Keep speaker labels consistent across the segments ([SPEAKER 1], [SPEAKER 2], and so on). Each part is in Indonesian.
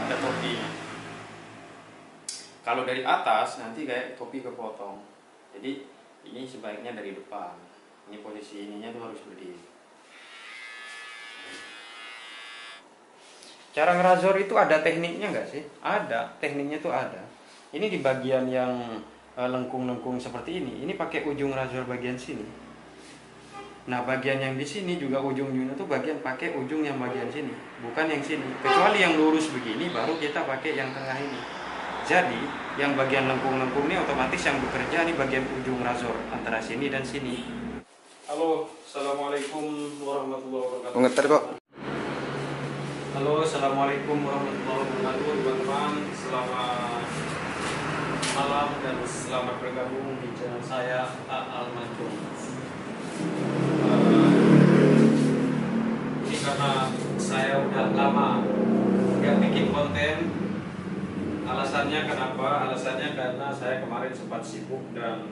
[SPEAKER 1] ada topinya. Kalau dari atas nanti kayak topi kepotong. Jadi ini sebaiknya dari depan. Ini posisi ininya tuh harus berdiri. Cara ngerazor itu ada tekniknya nggak sih? Ada, tekniknya tuh ada. Ini di bagian yang lengkung-lengkung seperti ini pakai ujung razor bagian sini. Nah, bagian yang di sini juga ujung-ujungnya tuh bagian pakai ujung yang bagian sini, bukan yang sini. Kecuali yang lurus begini baru kita pakai yang tengah ini. Jadi, yang bagian lengkung-lengkung ini otomatis yang bekerja ini bagian ujung razor antara sini dan sini. Halo, assalamualaikum warahmatullahi wabarakatuh.
[SPEAKER 2] Ngeter kok.
[SPEAKER 1] Halo, assalamualaikum warahmatullahi wabarakatuh, teman-teman. Selamat malam dan selamat bergabung di channel saya Al Manjung. Ini karena saya udah lama nggak bikin konten. Alasannya kenapa? Alasannya karena saya kemarin sempat sibuk dan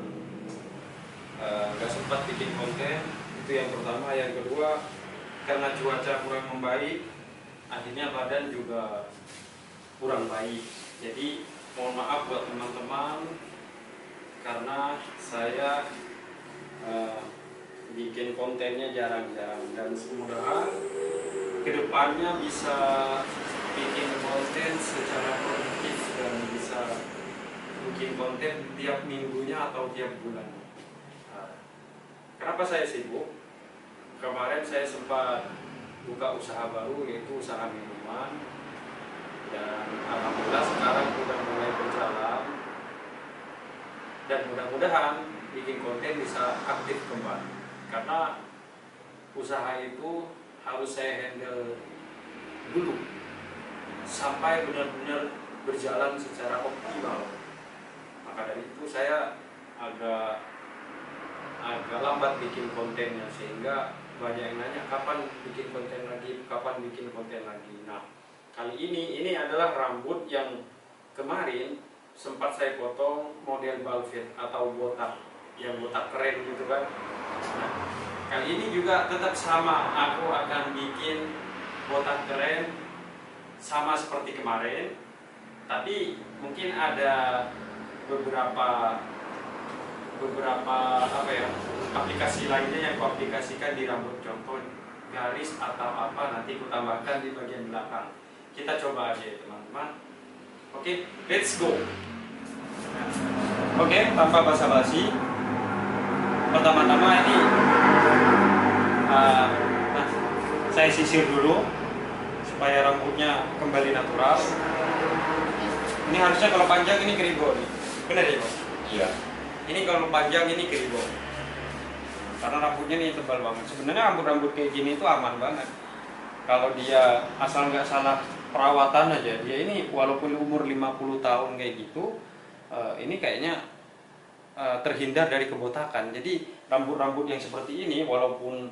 [SPEAKER 1] nggak sempat bikin konten. Itu yang pertama. Yang kedua, karena cuaca kurang membaik, akhirnya badan juga kurang baik. Jadi mohon maaf buat teman-teman karena saya bikin kontennya jarang-jarang, dan semoga kedepannya bisa bikin konten secara produktif dan bisa bikin konten tiap minggunya atau tiap bulan. Kenapa saya sibuk? Kemarin saya sempat buka usaha baru, yaitu usaha minuman, dan alhamdulillah sekarang sudah mulai berjalan dan mudah-mudahan bikin konten bisa aktif kembali. Karena usaha itu harus saya handle dulu sampai benar-benar berjalan secara optimal. Maka dari itu saya agak lambat bikin kontennya, sehingga banyak yang nanya kapan bikin konten lagi, kapan bikin konten lagi. Nah, kali ini adalah rambut yang kemarin sempat saya potong model balvet atau botak, yang botak keren gitu kan. Nah, kali ini juga tetap sama, aku akan bikin botak keren sama seperti kemarin, tapi mungkin ada beberapa aplikasi lainnya yang aku aplikasikan di rambut, contoh garis atau apa, nanti aku tambahkan di bagian belakang. Kita coba aja ya teman-teman. Oke, let's go. Oke, tanpa basa-basi, pertama-tama ini saya sisir dulu supaya rambutnya kembali natural. Ini harusnya kalau panjang ini keribo nih, benar ya Bos?
[SPEAKER 2] Iya.
[SPEAKER 1] Ini kalau panjang ini keribo, karena rambutnya ini tebal banget. Sebenarnya rambut-rambut kayak gini itu aman banget kalau dia asal nggak salah perawatan aja. Dia ini walaupun umur 50 tahun kayak gitu, ini kayaknya terhindar dari kebotakan. Jadi rambut-rambut yang seperti ini walaupun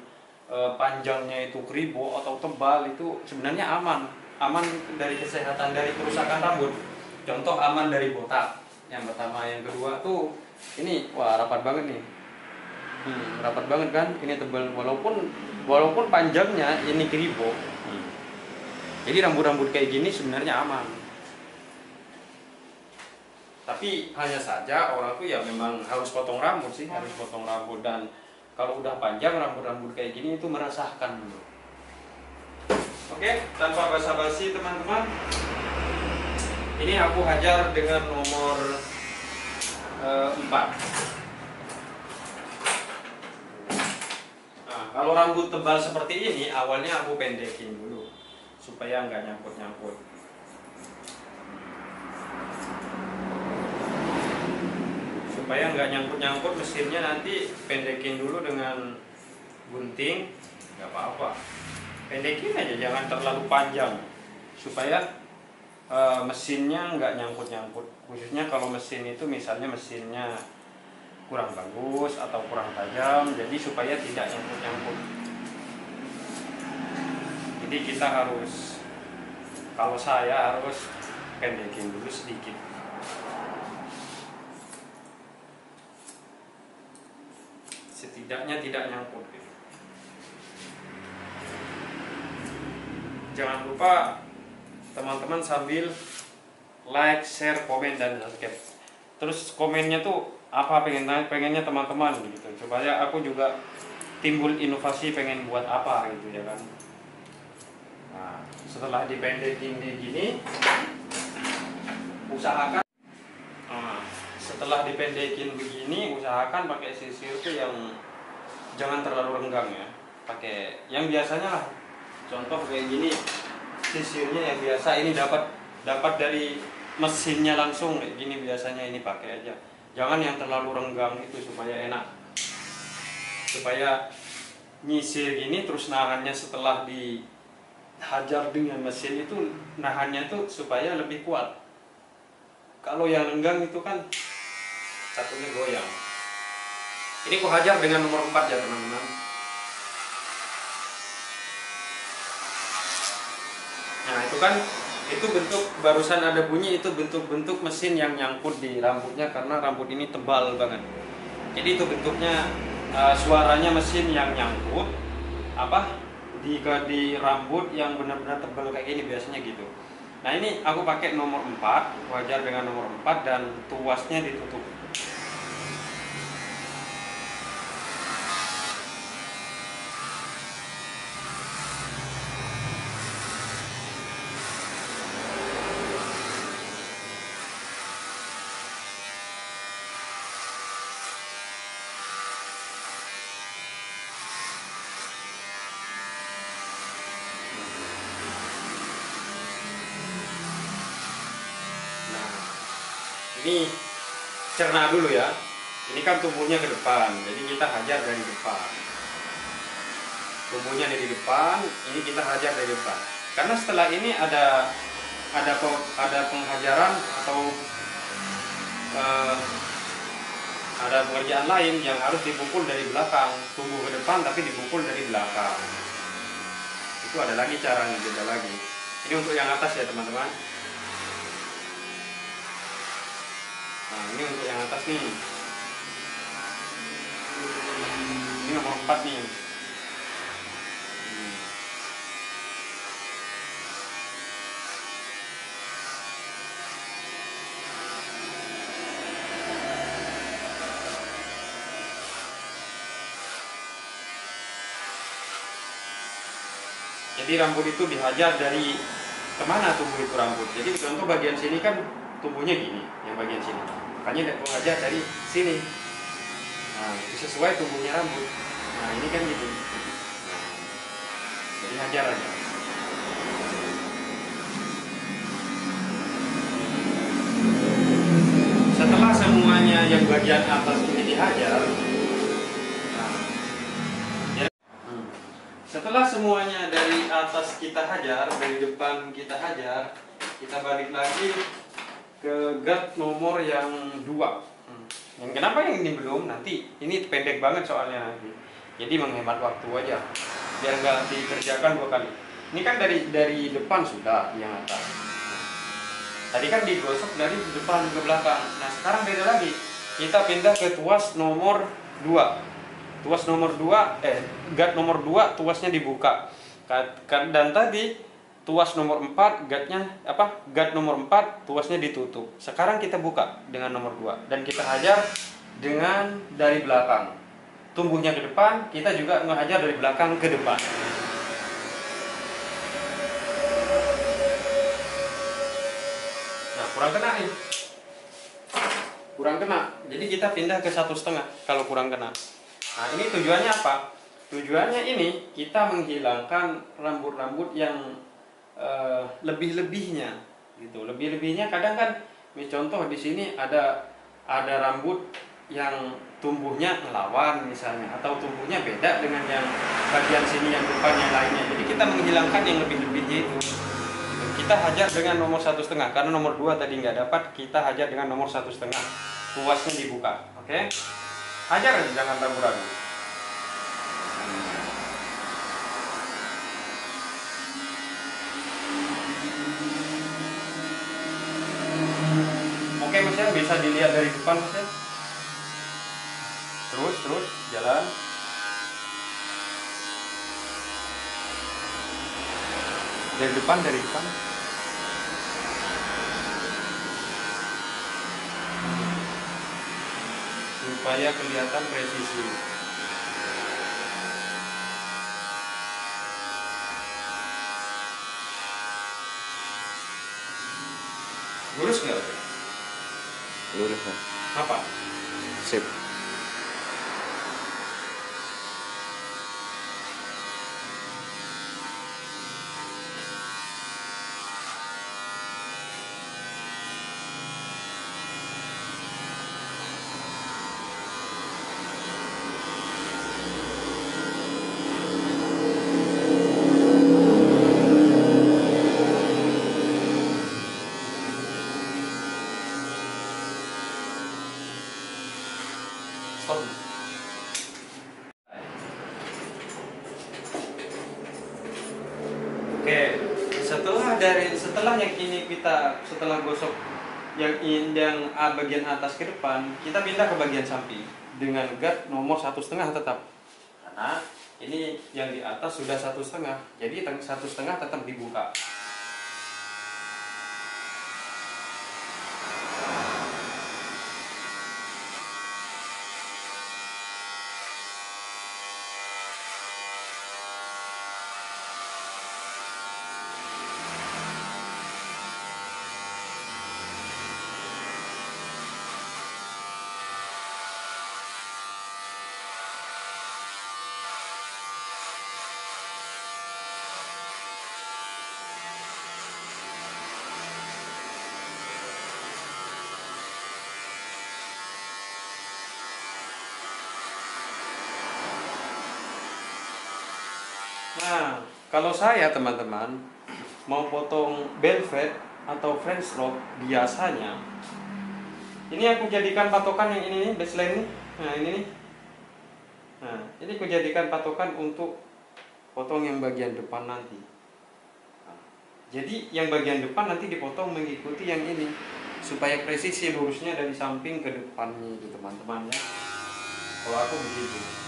[SPEAKER 1] panjangnya itu keribo atau tebal, itu sebenarnya aman dari kesehatan, dari kerusakan rambut. Contoh aman dari botak yang pertama. Yang kedua tuh ini, wah rapat banget nih. Rapat banget kan, ini tebal walaupun panjangnya ini keribo. Jadi rambut-rambut kayak gini sebenarnya aman. Tapi hanya saja orang tuh ya memang harus potong rambut sih, harus potong rambut. Dan kalau udah panjang rambut-rambut kayak gini itu meresahkan. Oke, tanpa basa-basi teman-teman, ini aku hajar dengan nomor 4. Nah, kalau rambut tebal seperti ini awalnya aku pendekin dulu supaya nggak nyangkut-nyangkut. Supaya nggak nyangkut-nyangkut mesinnya, nanti pendekin dulu dengan gunting, nggak apa-apa. Pendekin aja, jangan terlalu panjang supaya mesinnya nggak nyangkut-nyangkut. Khususnya kalau mesin itu misalnya mesinnya kurang bagus atau kurang tajam, jadi supaya tidak nyangkut-nyangkut. Jadi kita harus, kalau saya harus pendekin dulu sedikit. Setidaknya tidak nyangkut. Jangan lupa teman-teman sambil like, share, komen, dan subscribe. Terus komennya tuh apa pengennya teman-teman gitu, supaya aku juga timbul inovasi pengen buat apa gitu ya kan. Nah, setelah dipendekin di gini, usahakan setelah dipendekin begini, usahakan pakai sisir tuh yang jangan terlalu renggang ya. Pakai yang biasanya lah. Contoh kayak gini, sisirnya yang biasa ini dapat dari mesinnya langsung kayak gini, biasanya ini pakai aja. Jangan yang terlalu renggang itu, supaya enak. Supaya nyisir gini terus nahannya setelah dihajar dengan mesin itu, nahannya tuh supaya lebih kuat. Kalau yang renggang itu kan satunya goyang. Ini aku hajar dengan nomor 4 ya teman-teman. Nah itu kan, itu bentuk barusan ada bunyi, itu bentuk-bentuk mesin yang nyangkut di rambutnya, karena rambut ini tebal banget. Jadi itu bentuknya suaranya mesin yang nyangkut di rambut yang benar-benar tebal kayak gini biasanya gitu. Nah ini aku pakai nomor 4, wajar dengan nomor 4, dan tuasnya ditutup. Ini cerna dulu ya. Ini kan tumbuhnya ke depan, jadi kita hajar dari depan. Tumbuhnya dari depan, ini kita hajar dari depan. Karena setelah ini ada penghajaran atau ada pekerjaan lain yang harus dipukul dari belakang. Tumbuh ke depan tapi dipukul dari belakang. Itu ada lagi caranya, beda lagi. Ini untuk yang atas ya teman-teman. Nah ini untuk yang atas nih. Ini nomor 4 nih. Jadi rambut itu dihajar dari kemana tumbuh itu rambut. Jadi contoh bagian sini kan tumbuhnya gini, yang bagian sini. Makanya aku hajar dari sini. Nah, itu sesuai tumbuhnya rambut. Nah, ini kan gitu. Jadi hajar aja. Setelah semuanya yang bagian atas ini dihajar, setelah semuanya dari atas kita hajar, dari depan kita hajar, kita balik lagi ke guard nomor yang 2. Yang kenapa yang ini belum? Nanti ini pendek banget soalnya nanti. Jadi menghemat waktu aja, biar nggak dikerjakan 2 kali. Ini kan dari depan sudah yang atas. Tadi kan digosok dari depan ke belakang. Nah sekarang beda lagi. Kita pindah ke tuas nomor 2. Tuas nomor 2, guard nomor 2 tuasnya dibuka. Dan tadi tuas nomor 4 guard nomor 4 tuasnya ditutup. Sekarang kita buka dengan nomor 2 dan kita hajar dengan dari belakang. Tumbuhnya ke depan, kita juga ngehajar dari belakang ke depan. Nah, kurang kena nih. Kurang kena. Jadi kita pindah ke 1,5 kalau kurang kena. Nah ini tujuannya apa? Tujuannya ini kita menghilangkan rambut-rambut yang lebih-lebihnya, gitu. Lebih-lebihnya kadang kan, contoh di sini ada rambut yang tumbuhnya ngelawan misalnya, atau tumbuhnya beda dengan yang bagian sini yang depan yang lainnya. Jadi kita menghilangkan yang lebih-lebihnya itu. Kita hajar dengan nomor 1,5 karena nomor 2 tadi nggak dapat, kita hajar dengan nomor 1,5. Tuasnya dibuka, oke? Hajar aja, jangan ragu-ragu. Oke Mas ya, bisa dilihat dari depan Mas ya. Terus jalan. Dari depan. supaya kelihatan presisi. Lurus nggak?
[SPEAKER 2] Lurus Mas.
[SPEAKER 1] Apa?
[SPEAKER 2] Sip.
[SPEAKER 1] Stop. Oke, setelah yang ini setelah gosok yang bagian atas ke depan, kita pindah ke bagian samping dengan guard nomor 1,5 tetap. Karena ini yang di atas sudah 1,5, jadi 1,5 tetap dibuka. Nah, kalau saya teman-teman mau potong velvet atau French lock biasanya, ini aku jadikan patokan yang ini nih, baseline nih. Nah ini nih. Nah ini aku jadikan patokan untuk potong yang bagian depan nanti. Nah, jadi yang bagian depan nanti dipotong mengikuti yang ini, supaya presisi lurusnya dari samping ke depannya gitu teman-teman ya. Kalau aku begitu.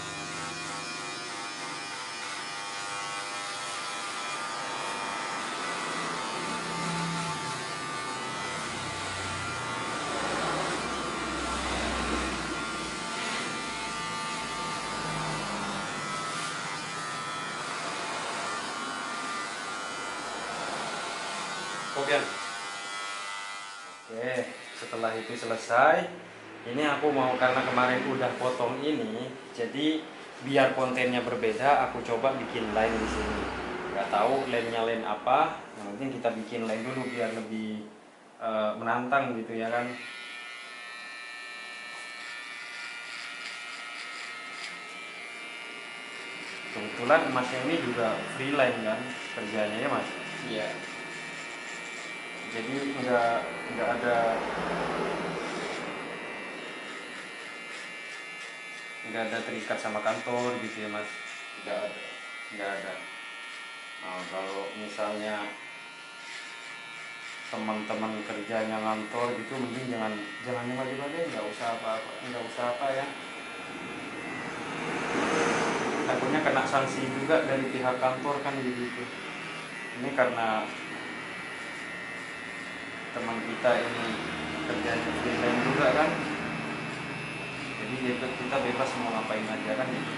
[SPEAKER 1] Oke. Oke, setelah itu selesai, ini aku mau karena kemarin udah potong ini, jadi biar kontennya berbeda, aku coba bikin line di sini. Gak tahu line-nya line apa, yang penting kita bikin line dulu biar lebih menantang gitu ya kan. Kebetulan emasnya ini juga freelance kan kerjanya ya mas.
[SPEAKER 2] Iya.
[SPEAKER 1] Jadi nggak ada terikat sama kantor gitu ya mas. Nggak ada. Nah, kalau misalnya teman-teman kerjanya ngantor gitu, mending jangan nyoba-nyoba deh, nggak usah apa ya. Takutnya kena sanksi juga dari pihak kantor kan begitu. Ini karena teman kita ini kerjanya freelance juga kan, jadi kita bebas mau ngapain aja kan gitu.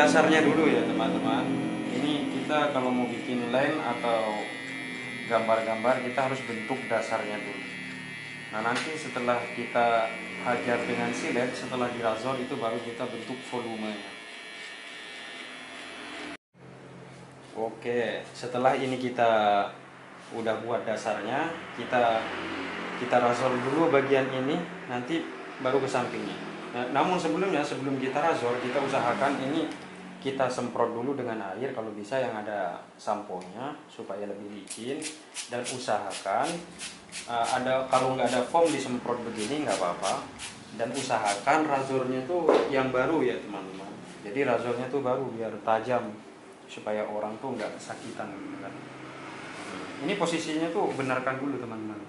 [SPEAKER 1] dasarnya dulu ya teman-teman. Ini kita kalau mau bikin line atau gambar-gambar kita harus bentuk dasarnya dulu. Nah nanti setelah kita hajar dengan silet, setelah dirazor itu baru kita bentuk volumenya. Oke, setelah ini kita udah buat dasarnya, kita razor dulu bagian ini, nanti baru ke sampingnya. Nah, namun sebelum kita razor, kita usahakan ini kita semprot dulu dengan air, kalau bisa yang ada samponya supaya lebih licin, dan usahakan kalau nggak ada foam disemprot begini nggak apa-apa, dan usahakan razornya tuh yang baru ya teman-teman. Jadi razornya tuh baru biar tajam supaya orang tuh nggak kesakitan gitu kan. Ini posisinya tuh benarkan dulu teman-teman.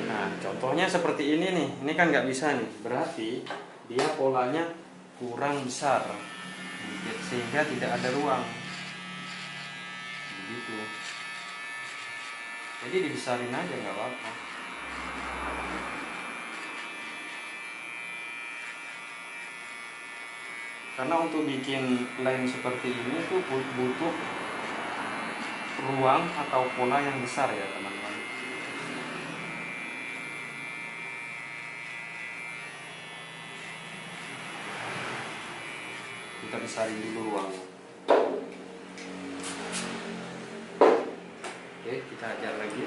[SPEAKER 1] Nah, contohnya seperti ini nih. Ini kan nggak bisa nih. Berarti dia polanya kurang besar, sehingga tidak ada ruang. Begitu. Jadi dibesarin aja nggak apa-apa. Karena untuk bikin line seperti ini tuh butuh ruang atau pola yang besar ya teman-teman. Kita besarin dulu ruangnya. Oke, kita ajar lagi.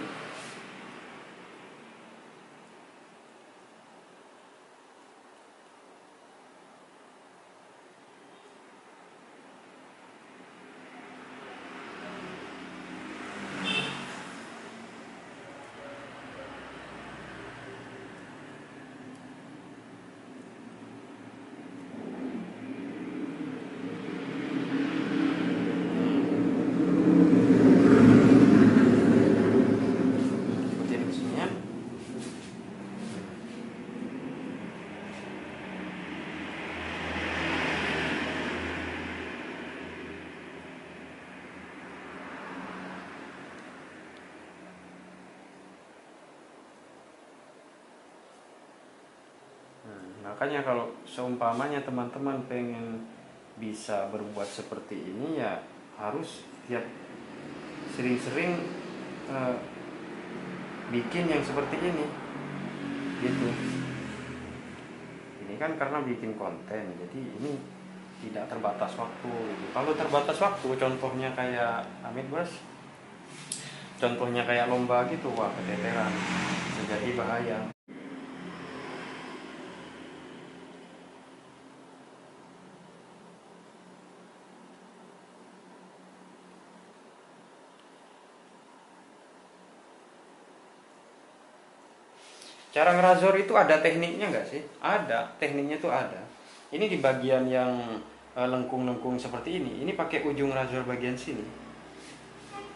[SPEAKER 1] Makanya kalau seumpamanya teman-teman pengen bisa berbuat seperti ini ya harus tiap sering-sering bikin yang seperti ini gitu. Ini kan karena bikin konten, jadi ini tidak terbatas waktu gitu. Kalau terbatas waktu, contohnya kayak Amit Bos, contohnya kayak lomba gitu, wah keteteran, bisa jadi bahaya. Cara ngerazor itu ada tekniknya nggak sih? Ada, tekniknya tuh ada. Ini di bagian yang lengkung-lengkung seperti ini pakai ujung razor bagian sini.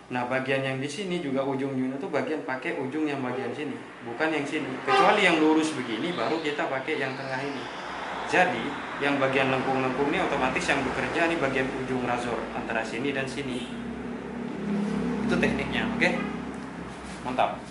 [SPEAKER 1] Nah, bagian yang di sini juga ujung-ujungnya tuh bagian pakai ujung yang bagian sini, bukan yang sini. Kecuali yang lurus begini baru kita pakai yang tengah ini. Jadi, yang bagian lengkung-lengkung ini otomatis yang bekerja nih bagian ujung razor antara sini dan sini. Itu tekniknya, oke? Mantap.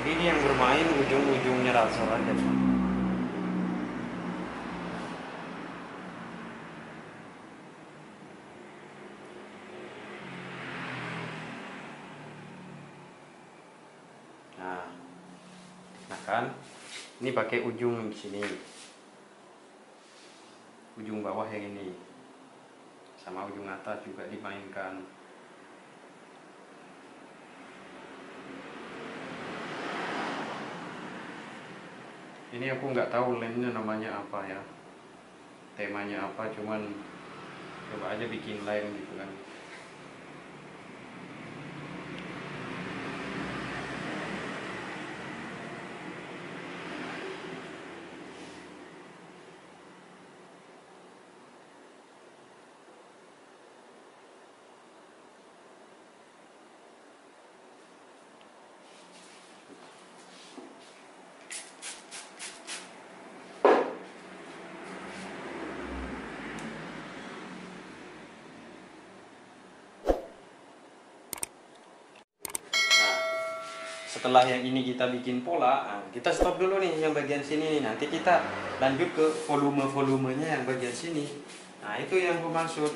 [SPEAKER 1] Jadi ini yang bermain ujung-ujungnya rasor aja. Nah kan, ini pakai ujung sini, ujung bawah yang ini, sama ujung atas juga dimainkan. Ini aku nggak tahu lemnya namanya apa ya, temanya apa, cuman coba aja bikin lem gitu kan. Setelah yang ini kita bikin pola, kita stop dulu nih yang bagian sini nih. Nanti kita lanjut ke volume-volumenya yang bagian sini. Nah itu yang aku maksud.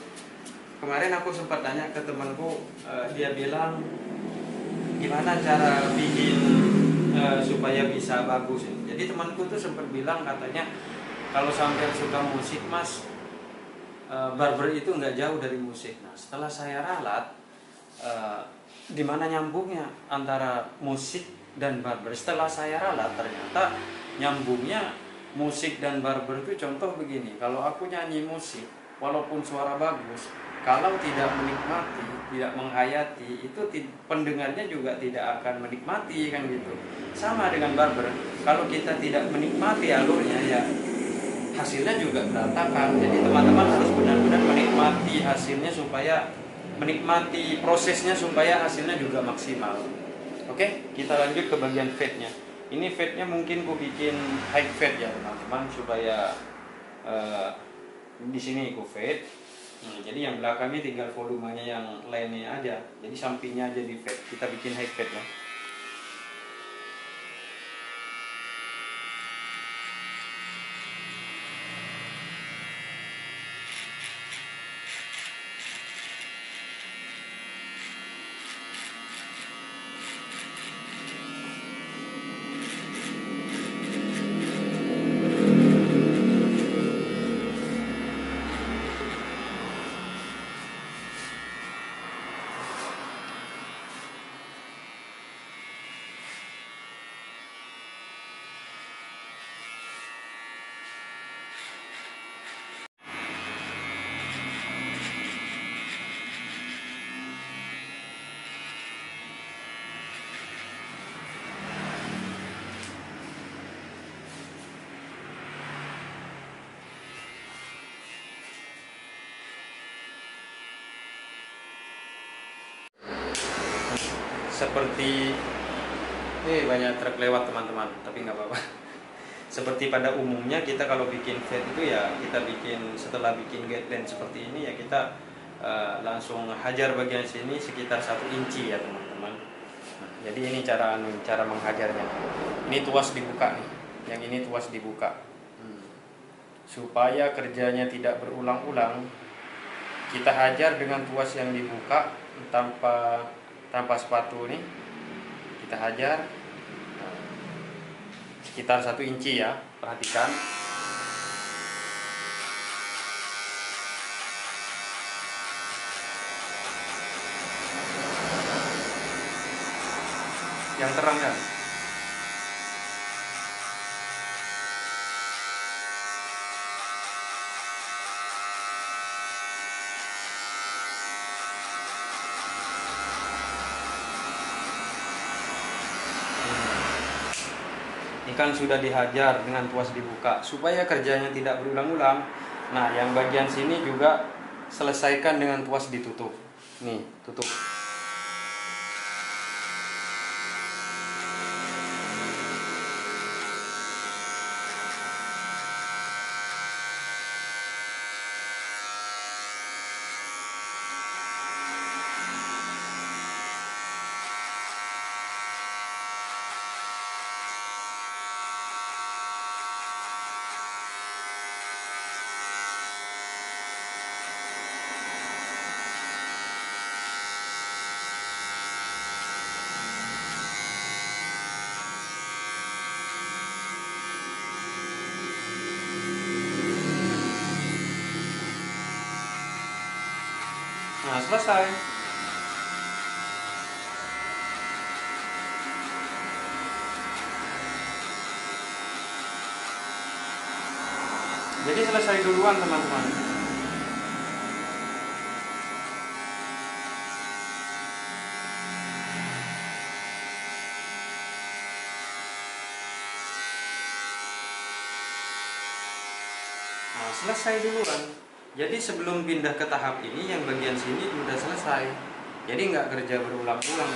[SPEAKER 1] Kemarin aku sempat tanya ke temanku, dia bilang gimana cara bikin supaya bisa bagus. Jadi temanku tuh sempat bilang katanya kalau sampai suka musik mas, barber itu nggak jauh dari musik. Nah setelah saya ralat, di mana nyambungnya antara musik dan barber. Setelah saya ralat ternyata nyambungnya musik dan barber itu contoh begini. Kalau aku nyanyi musik walaupun suara bagus, kalau tidak menikmati, tidak menghayati, itu pendengarnya juga tidak akan menikmati kan gitu. Sama dengan barber, kalau kita tidak menikmati alurnya ya hasilnya juga berantakan. Jadi teman-teman harus benar-benar menikmati hasilnya supaya menikmati prosesnya supaya hasilnya juga maksimal. Oke, kita lanjut ke bagian fade-nya. Ini fade-nya mungkin gue bikin high fade ya teman-teman supaya di sini gue fade. Jadi yang belakangnya tinggal volumenya yang lainnya aja. Jadi sampingnya aja di fade. Kita bikin high fade ya. Seperti banyak truk lewat teman-teman, tapi nggak apa-apa. Seperti pada umumnya kita kalau bikin fade itu ya kita bikin setelah bikin guideline seperti ini ya kita langsung hajar bagian sini sekitar 1 inci ya teman-teman. Nah, jadi ini cara menghajarnya. Ini tuas dibuka nih, yang ini tuas dibuka. Supaya kerjanya tidak berulang-ulang, kita hajar dengan tuas yang dibuka tanpa sepatu nih. Kita hajar sekitar 1 inci ya, perhatikan. Yang terang kan? Ini kan sudah dihajar dengan tuas dibuka supaya kerjanya tidak berulang-ulang. Nah, yang bagian sini juga selesaikan dengan tuas ditutup. Nih, tutup. selesai. Jadi selesai duluan teman-teman. Nah, selesai duluan. Jadi sebelum pindah ke tahap ini, yang bagian sini udah selesai. Jadi nggak kerja berulang-ulang.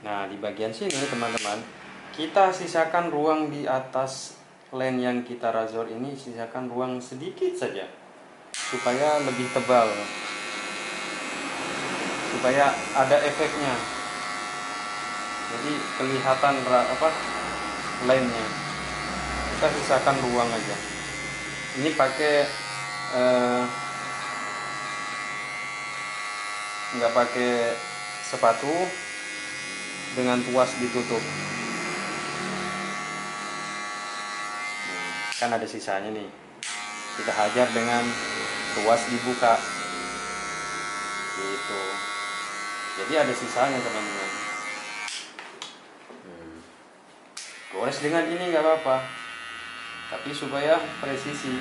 [SPEAKER 1] Nah, di bagian sini teman-teman, kita sisakan ruang di atas lens yang kita razor ini, sisakan ruang sedikit saja supaya lebih tebal, supaya ada efeknya. Jadi kelihatan lensnya. Kita sisakan ruang aja. Ini pakai nggak pakai sepatu, dengan tuas ditutup. Kan ada sisanya nih, kita hajar dengan tuas dibuka gitu. Jadi ada sisanya teman-teman. Gores dengan ini nggak apa-apa, tapi supaya presisi.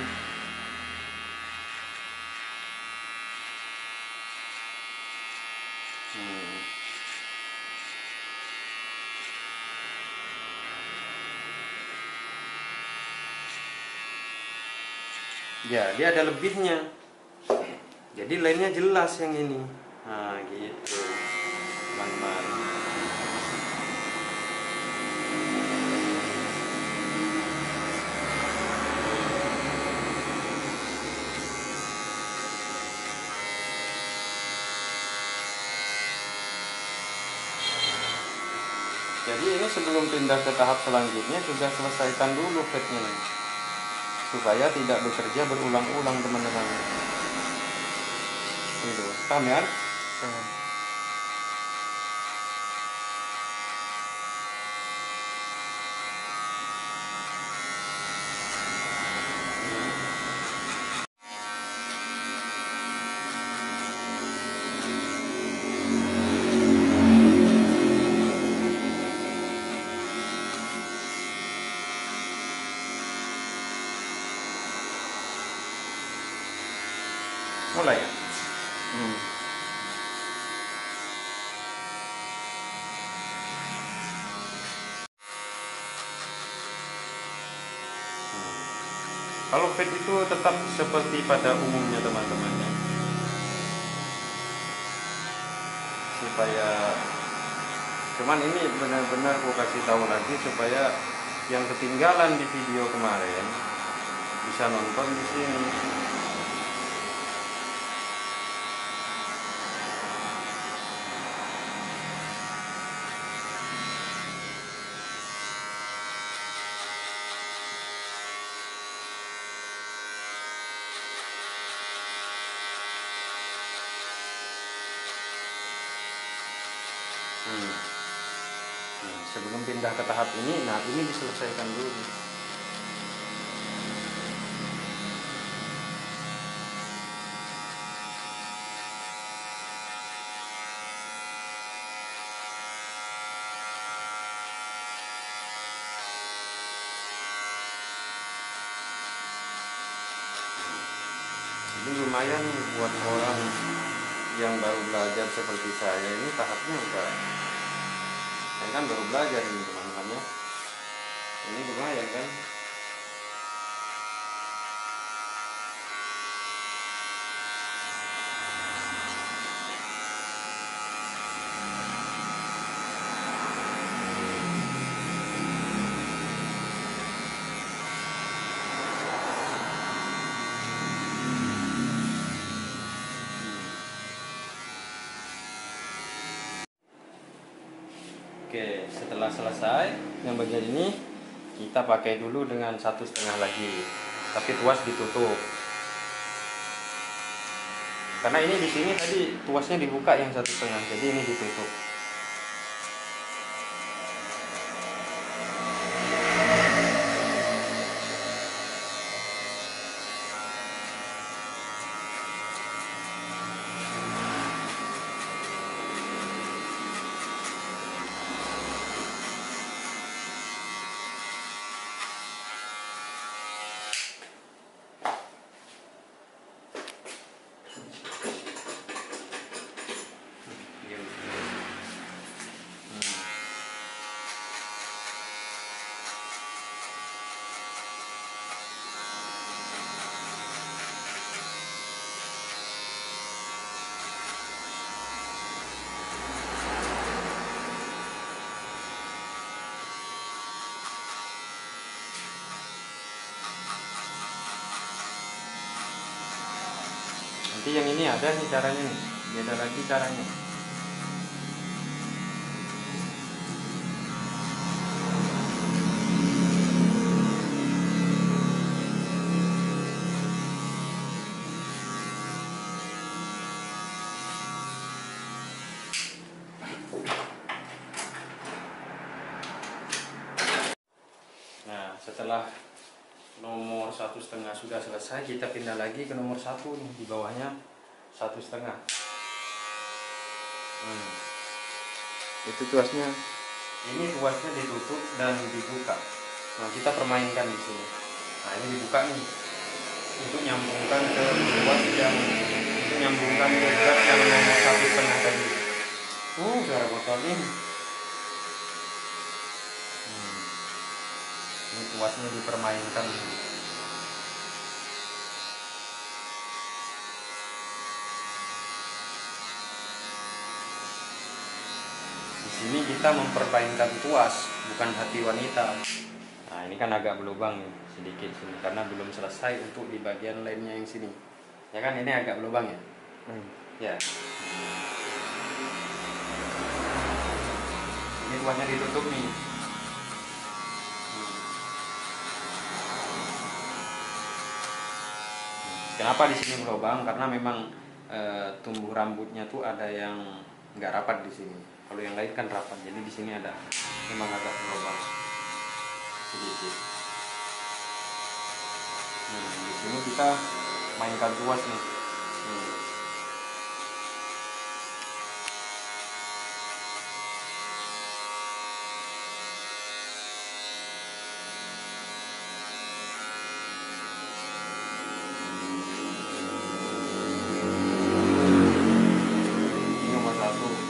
[SPEAKER 1] Ya, dia ada lebihnya. Jadi lainnya jelas yang ini. Nah, gitu. Teman-teman. Jadi ini sebelum pindah ke tahap selanjutnya sudah selesaikan dulu fade-nya nih, supaya tidak bekerja berulang-ulang teman-teman. Itu, paham ya? Mulai ya? Kalau fade itu tetap seperti pada umumnya teman-teman ya. Supaya cuman ini benar-benar aku kasih tahu lagi supaya yang ketinggalan di video kemarin bisa nonton di sini. Sebelum pindah ke tahap ini, nah ini diselesaikan dulu. Ini lumayan buat orang yang baru belajar seperti saya, ini tahapnya udah, saya kan baru belajar ini teman-teman ya. Ini lumayan kan. Oke, setelah selesai yang bagian ini kita pakai dulu dengan 1,5 lagi, tapi tuas ditutup. Karena ini di sini tadi tuasnya dibuka yang 1,5, jadi ini ditutup. Nanti yang ini ada nih caranya nih, beda lagi caranya. Nah, setelah nomor 1,5 sudah selesai, kita pindah lagi ke nomor 1 nih, di bawahnya 1,5.
[SPEAKER 2] Itu tuasnya.
[SPEAKER 1] Ini tuasnya ditutup dan dibuka. Nah, kita permainkan di sini. Nah, ini dibuka nih untuk nyambungkan ke tuas yang gas yang nomor 1,5 tadi. Suara botol ini. Ini tuasnya dipermainkan. Di sini kita mempermainkan tuas, bukan hati wanita. Nah, ini kan agak berlubang nih, sedikit sini karena belum selesai untuk di bagian lainnya yang sini. Ya kan, ini agak berlubang ya. Ya. Ini tuasnya ditutup nih. Kenapa di sini berlubang? Karena memang tumbuh rambutnya tuh ada yang nggak rapat di sini. Kalau yang lain kan rapat, jadi di sini ada memang agak berlubang sedikit. Di sini kita mainkan tuas nih. Ini nomor 1.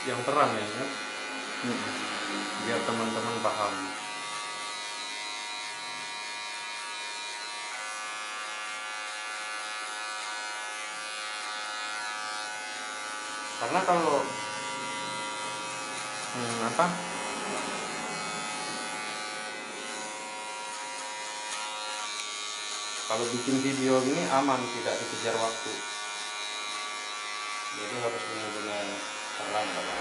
[SPEAKER 1] Yang terang ya kan? Biar teman-teman paham. Karena kalau kalau bikin video ini aman, tidak dikejar waktu. Jadi harus benar-benar terang kalau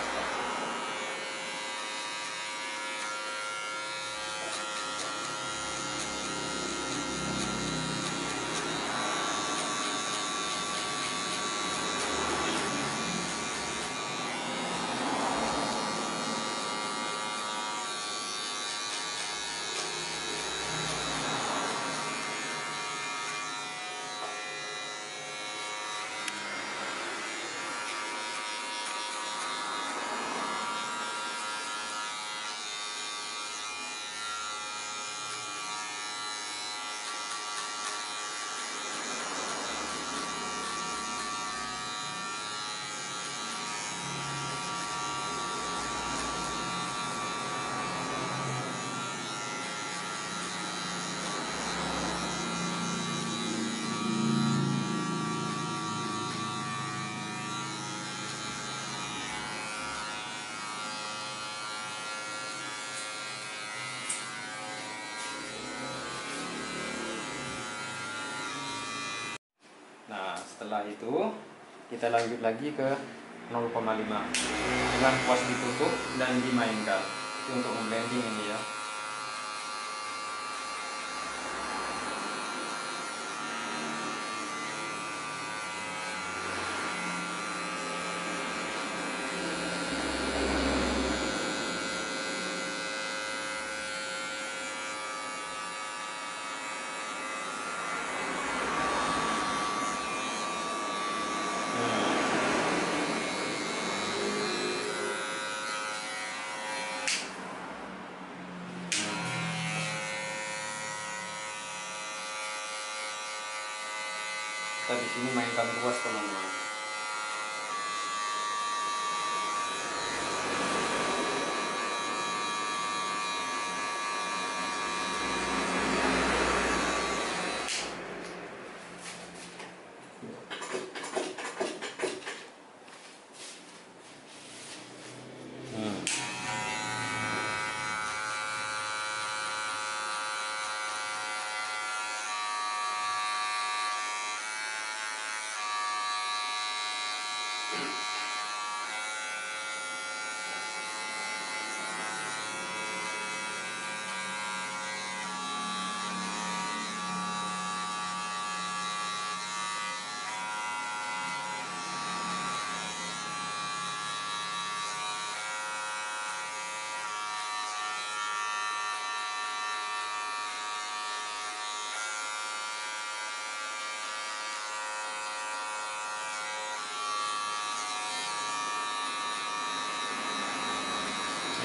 [SPEAKER 1] Setelah itu kita lanjut lagi ke 0,5 dengan kuas ditutup dan dimainkan. Itu untuk memblending ini ya. Kita di sini mainkan kuas teman-teman.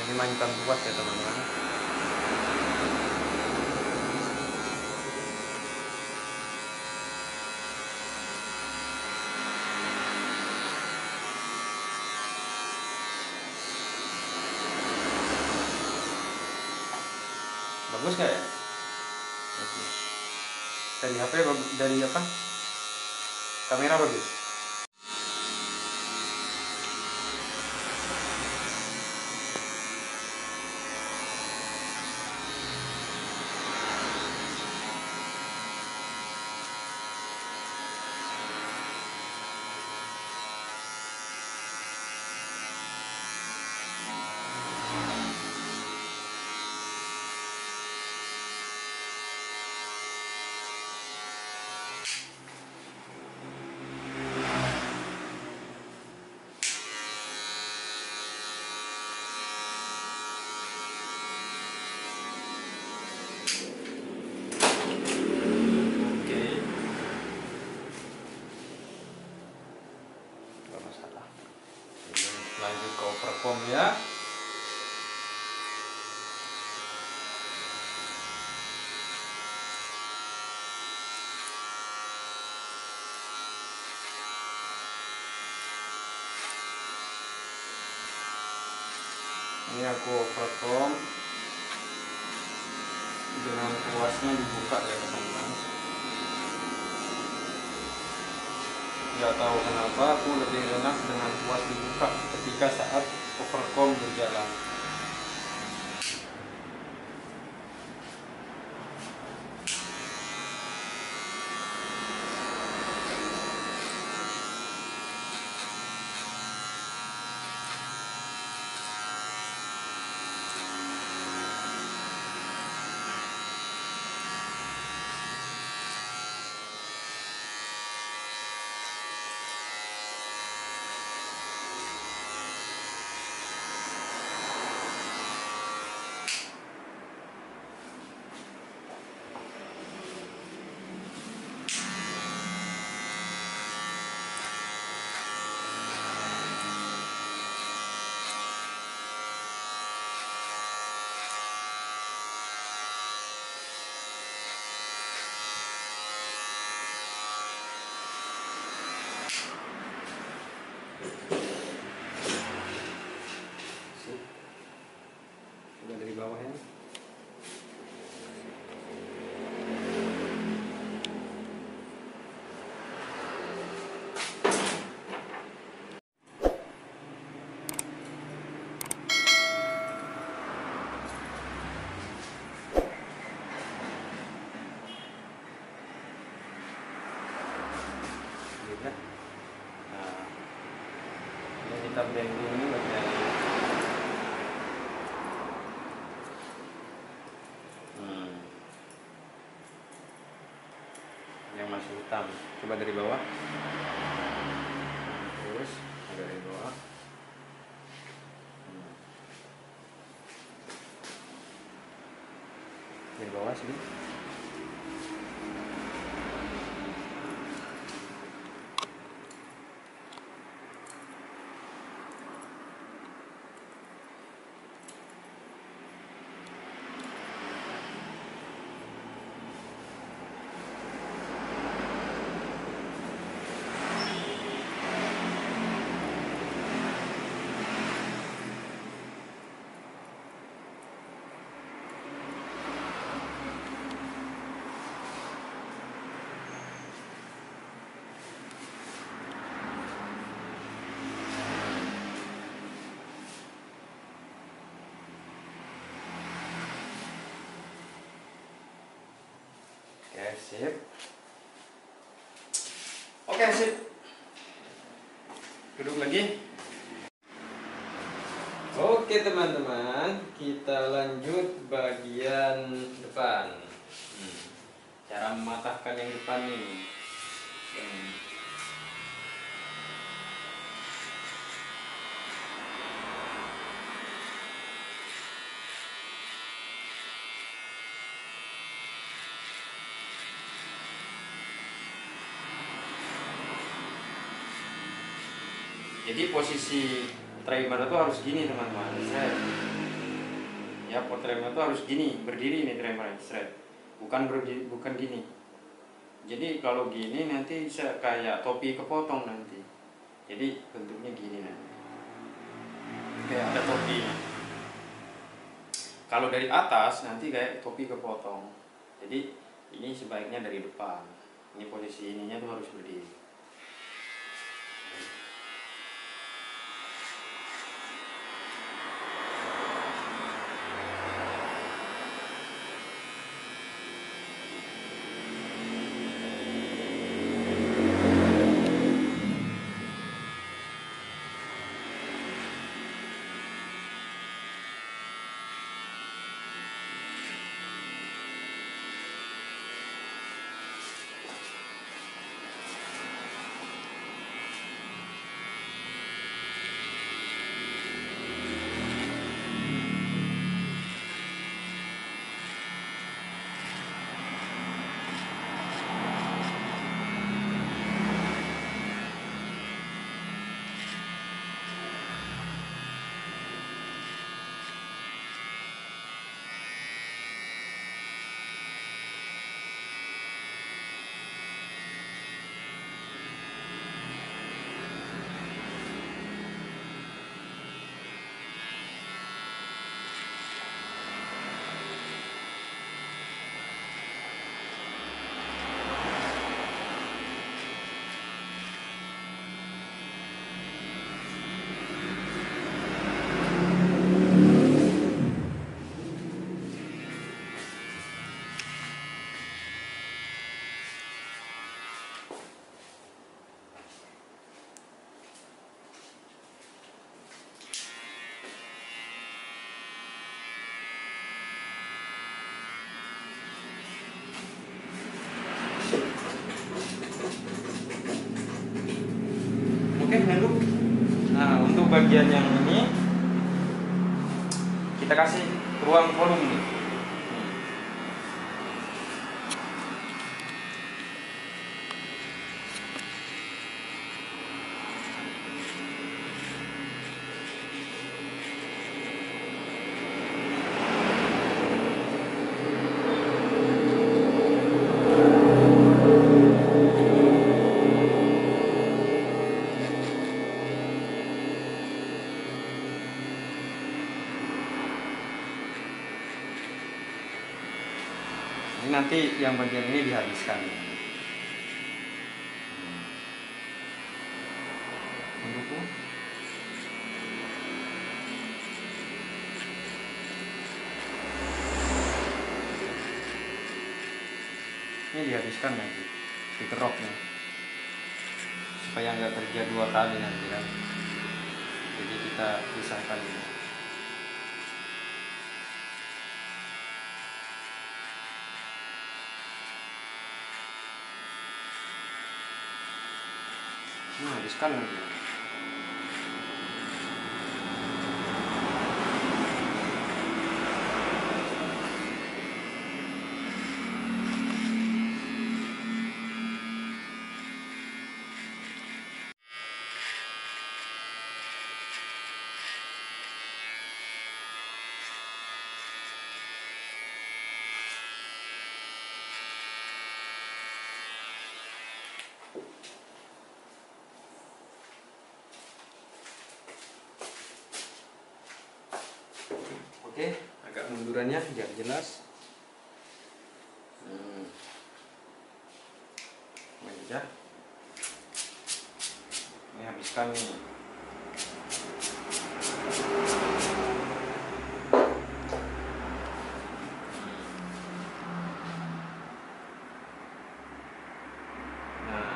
[SPEAKER 1] Ini mainkan kuas ya teman-teman. Bagus gak ya? Oke. Dari HP dari apa? Kamera bagus. Lanjut ke overcom ya. Ini aku overcom dengan kuasnya dibuka ya teman-teman. Nggak tahu kenapa aku lebih enak dengan kuas dibuka ketika saat overcom berjalan. yang masih hitam. Coba dari bawah, terus agak dari bawah. Dari bawah sini. Oke, sip. Oke, sip. Duduk lagi. Oke teman-teman, kita lanjut bagian depan. Cara mematahkan yang depan ini. Jadi posisi trimmer itu harus gini teman-teman, ya, trimmer itu harus gini, berdiri nih trimmer, bukan berdiri, bukan gini. Jadi kalau gini nanti kayak topi kepotong nanti. Jadi bentuknya gini nanti, kayak ada topinya. Kalau dari atas nanti kayak topi kepotong. Jadi ini sebaiknya dari depan. Ini posisi ininya tuh harus berdiri. Oke, lalu nah untuk bagian yang ini kita kasih ruang volume nih. Ini nanti yang bagian ini dihabiskan. Mendukung. Ini dihabiskan nanti, dikeroknya, supaya nggak kerja 2 kali nanti kan. Jadi kita pisahkan ini. Nah, habiskan lagi. Oke, agak mundurannya biar jelas. Ya, ini habiskan nih. Nah,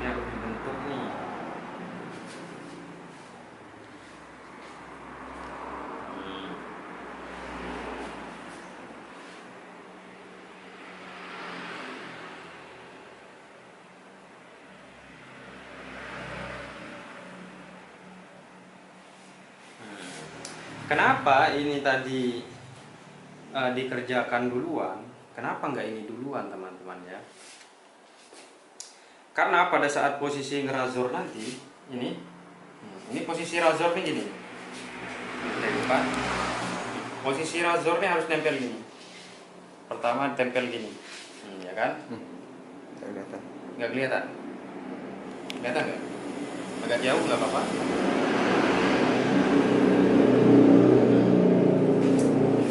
[SPEAKER 1] dia lebih bentuk nih. Kenapa ini tadi dikerjakan duluan? Kenapa nggak ini duluan, teman-teman ya? Karena pada saat posisi ngerazor nanti, ini posisi razor nih gini. Dari depan, posisi razornya harus nempel gini. Pertama tempel gini, ya kan?
[SPEAKER 2] Nggak kelihatan.
[SPEAKER 1] Nggak kelihatan? Kelihatan nggak? Agak jauh nggak apa-apa.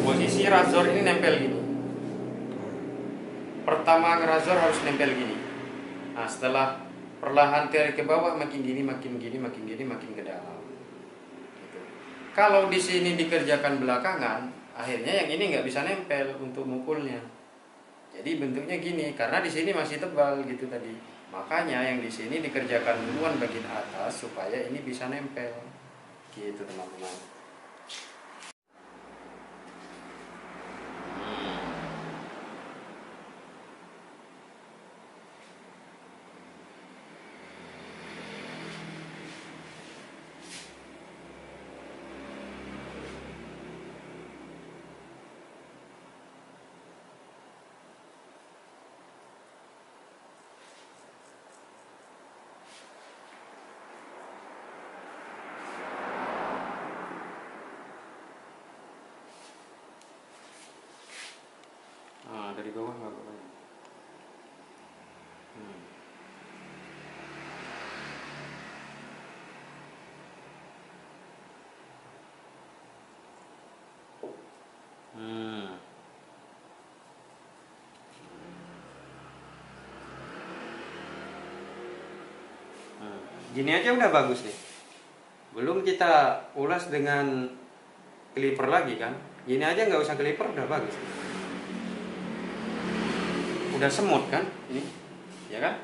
[SPEAKER 1] Posisi razor ini nempel gini. Pertama ngerazor harus nempel gini. Nah, setelah perlahan tarik ke bawah makin gini, makin gini, makin gini, makin ke dalam. Gitu. Kalau di sini dikerjakan belakangan, akhirnya yang ini nggak bisa nempel untuk mukulnya. Jadi bentuknya gini, karena di sini masih tebal gitu tadi. Makanya yang di sini dikerjakan duluan bagian atas supaya ini bisa nempel. Gitu teman-teman. Nah, dari bawah nggak apa-apa. Gini aja udah bagus nih. Belum kita ulas dengan clipper lagi kan. Gini aja nggak usah clipper udah bagus. Udah semut kan ini, ya kan?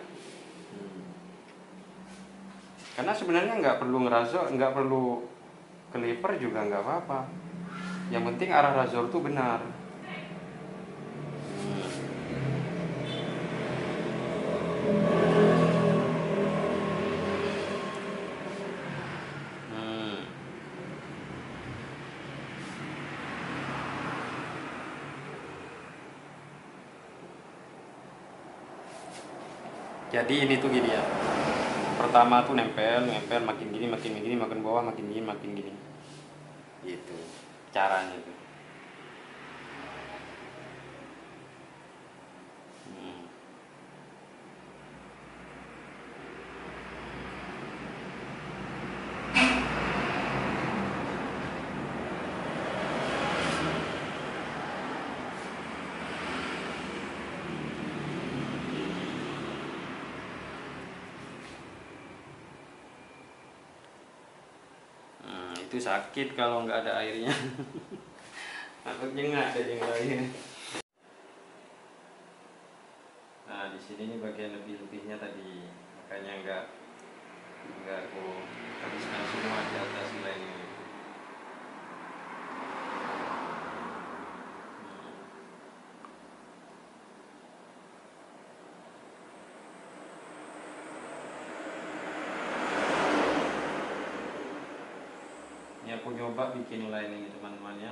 [SPEAKER 1] Karena sebenarnya nggak perlu ngerazor, nggak perlu clipper juga nggak apa-apa. Yang penting arah razor tuh benar. Jadi ini tuh gini ya. Pertama tuh nempel, nempel makin gini, makin bawah, makin gini. Gitu caranya tuh. Itu sakit kalau nggak ada airnya. Takutnya nggak ada yang lain. Nah di sini nih bagian lebihnya tadi, makanya nggak aku habiskan semua di atas nilainya. aku nyoba bikin lain ini teman-teman ya.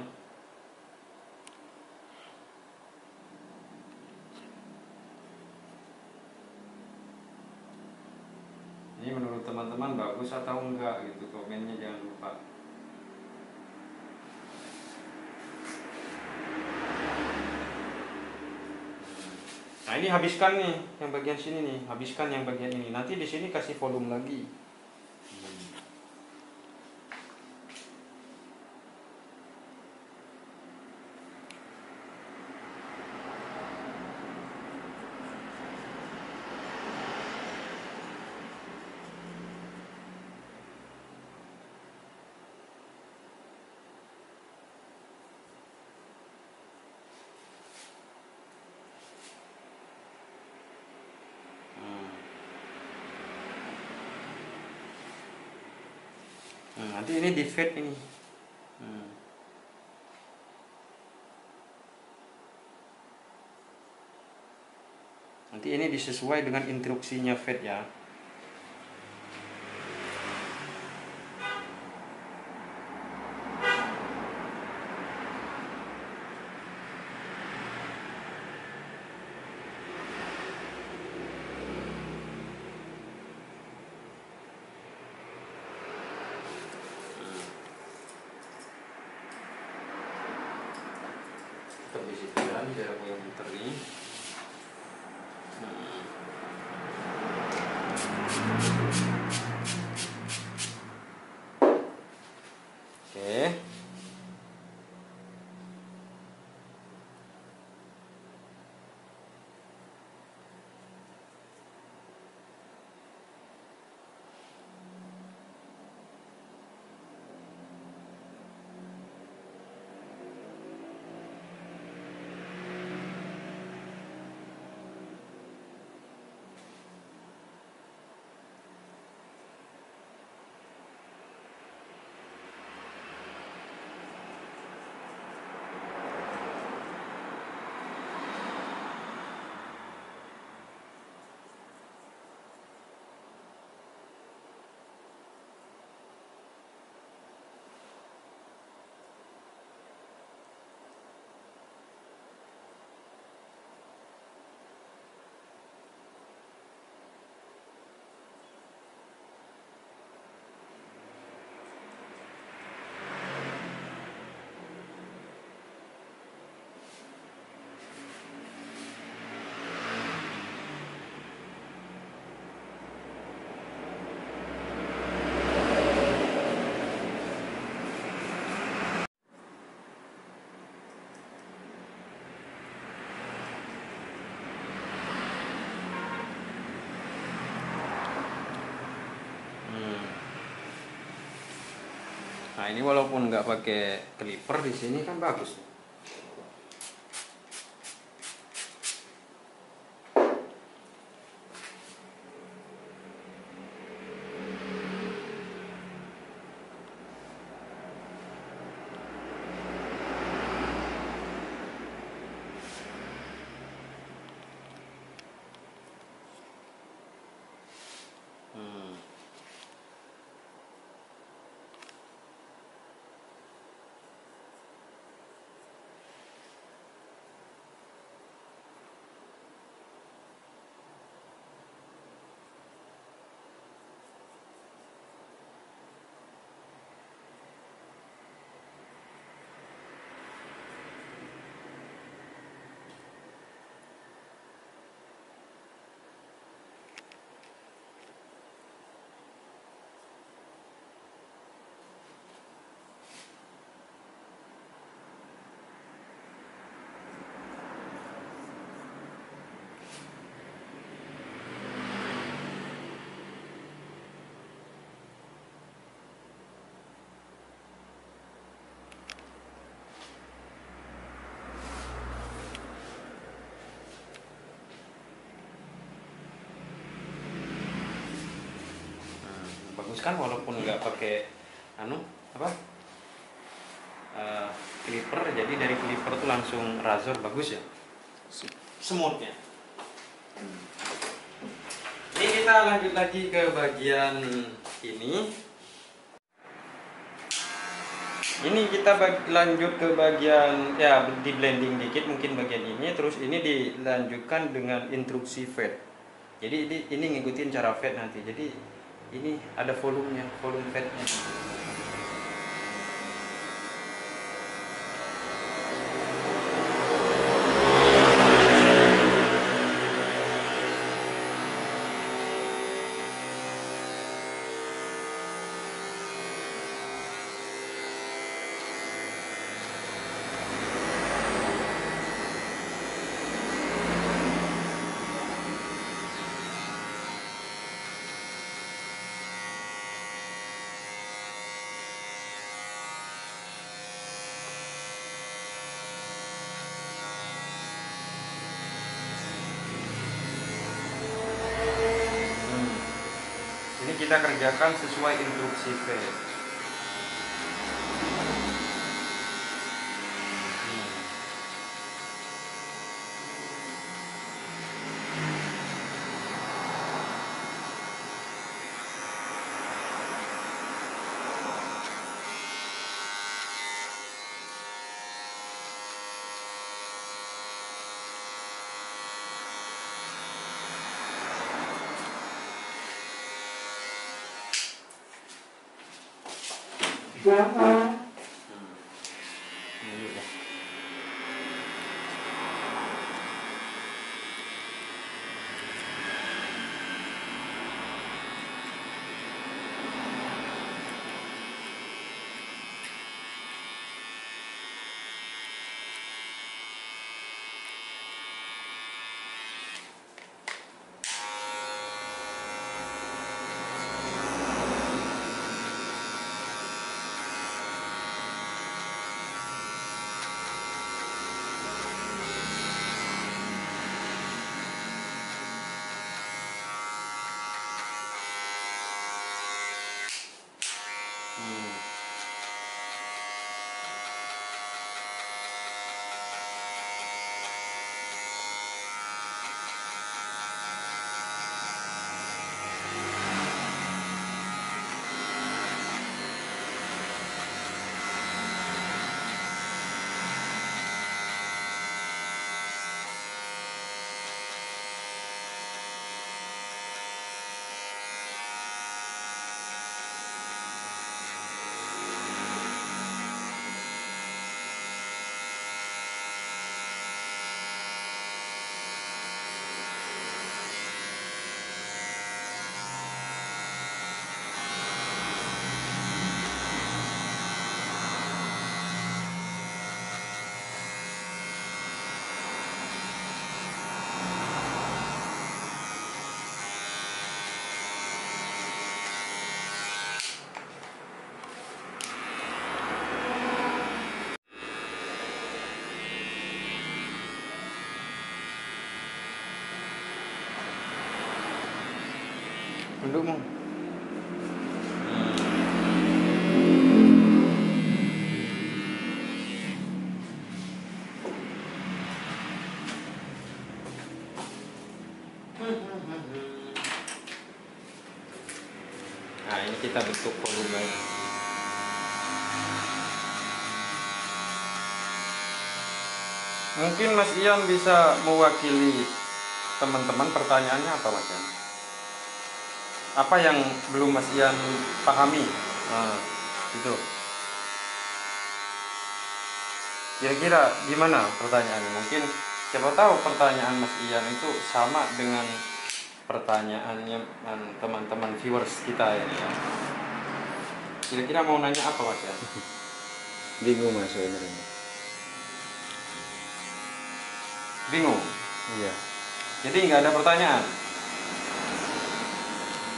[SPEAKER 1] Ini menurut teman-teman bagus atau enggak gitu, komennya jangan lupa. Nah ini habiskan nih yang bagian sini nih, habiskan yang bagian ini. Nanti di sini kasih volume lagi. Nanti ini di fade ini. Nanti ini disesuai dengan instruksinya fade ya. Di situ ya, di daerah yang muter ini. Oke. Nah ini walaupun nggak pakai clipper di sini kan bagus. Bagus kan walaupun nggak pakai clipper, jadi dari clipper tuh langsung razor, bagus ya smoothnya. Ini kita lanjut lagi ke bagian ini.
[SPEAKER 3] Ini kita lanjut ke bagian ya, di blending dikit mungkin bagian ini, terus ini dilanjutkan dengan instruksi fade. Jadi ini ngikutin cara fade nanti. Jadi ini ada volumenya, volume fade-nya. Ini kita kerjakan sesuai instruksi fade. Duduk mau. Nah, ini kita bentuk volume. Mungkin Mas Ian bisa mewakili teman-teman, pertanyaannya apa Mas Ian? Apa yang belum Mas Ian pahami? Nah, gitu. Kira-kira gimana pertanyaannya? Mungkin siapa tahu pertanyaan Mas Ian itu sama dengan pertanyaannya teman-teman viewers kita ini ya. Kira-kira mau nanya apa Mas Ian?
[SPEAKER 2] Bingung Mas sebenarnya.
[SPEAKER 3] Bingung?
[SPEAKER 2] Iya.
[SPEAKER 3] Jadi nggak ada pertanyaan?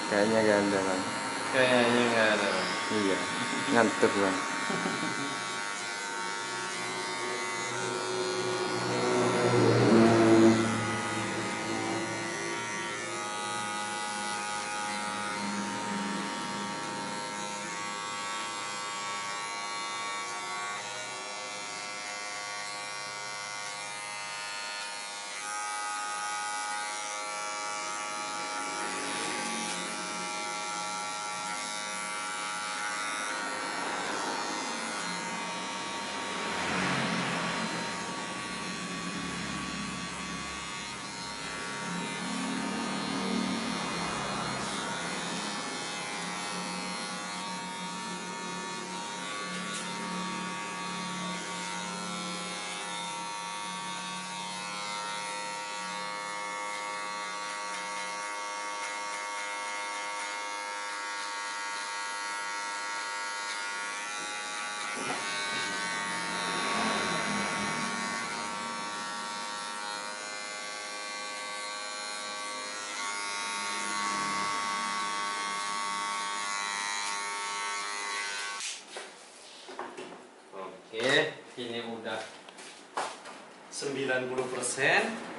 [SPEAKER 2] Kayaknya gak ada Bang.
[SPEAKER 3] Kayaknya nggak ada.
[SPEAKER 2] Iya. Ngantuk Bang.
[SPEAKER 3] Oke, ini udah 90%.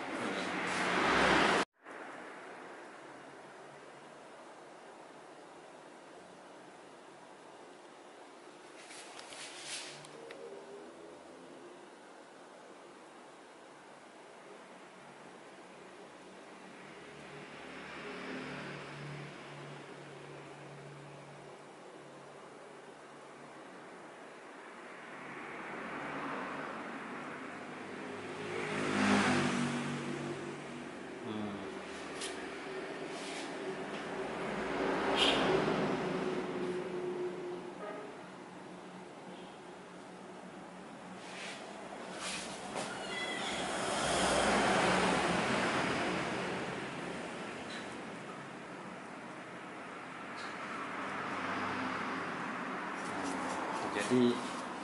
[SPEAKER 3] Jadi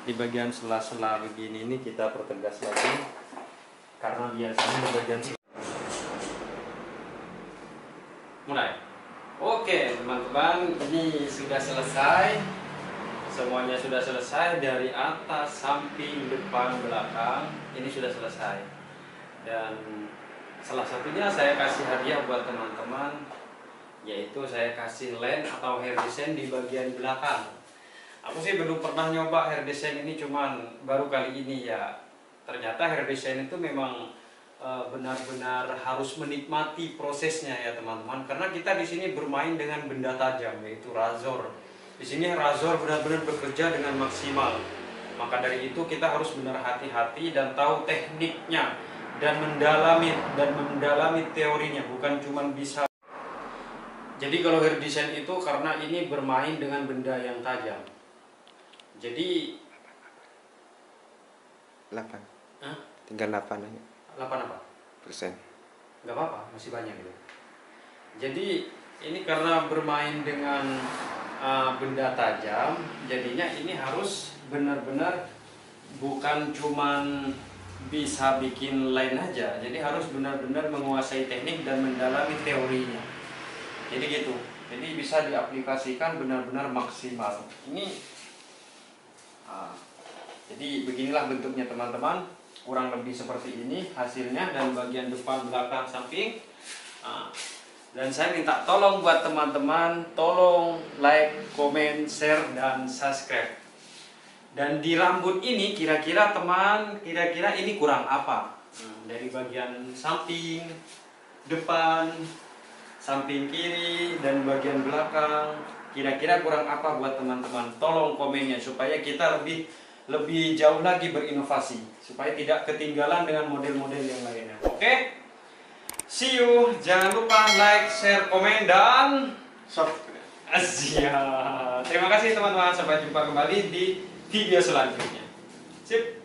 [SPEAKER 3] di bagian sela-sela begini ini kita pertegas lagi, karena biasanya di bagian mulai. Oke teman-teman, ini sudah selesai, semuanya sudah selesai dari atas, samping, depan, belakang. Ini sudah selesai, dan salah satunya saya kasih hadiah buat teman-teman, yaitu saya kasih lens atau hair design di bagian belakang. Aku sih belum pernah nyoba hair design ini, cuman baru kali ini ya. Ternyata hair design itu memang benar-benar harus menikmati prosesnya ya teman-teman, karena kita di sini bermain dengan benda tajam, yaitu razor. Di sini razor benar-benar bekerja dengan maksimal. Maka dari itu kita harus benar hati-hati dan tahu tekniknya dan mendalami teorinya, bukan cuman bisa. Jadi kalau hair design itu karena ini bermain dengan benda yang tajam. Jadi
[SPEAKER 2] 8.
[SPEAKER 3] Hah?
[SPEAKER 2] Tinggal 8 aja.
[SPEAKER 3] 8 apa?
[SPEAKER 2] Persen.
[SPEAKER 3] Nggak apa-apa, masih banyak gitu. Jadi ini karena bermain dengan benda tajam, jadinya ini harus benar-benar bukan cuman bisa bikin line aja, jadi harus benar-benar menguasai teknik dan mendalami teorinya. Jadi gitu. Jadi bisa diaplikasikan benar-benar maksimal. Jadi beginilah bentuknya teman-teman, kurang lebih seperti ini hasilnya, dan bagian depan, belakang, samping. Dan saya minta tolong buat teman-teman, tolong like, comment, share, dan subscribe. Dan di rambut ini kira-kira ini kurang apa? Dari bagian samping, depan, samping kiri, dan bagian belakang, kira-kira kurang apa buat teman-teman? Tolong komennya supaya kita lebih jauh lagi berinovasi, supaya tidak ketinggalan dengan model-model yang lainnya. Oke? See you. Jangan lupa like, share, komen, dan subscribe. Asyik. Terima kasih teman-teman. Sampai jumpa kembali di video selanjutnya. Sip.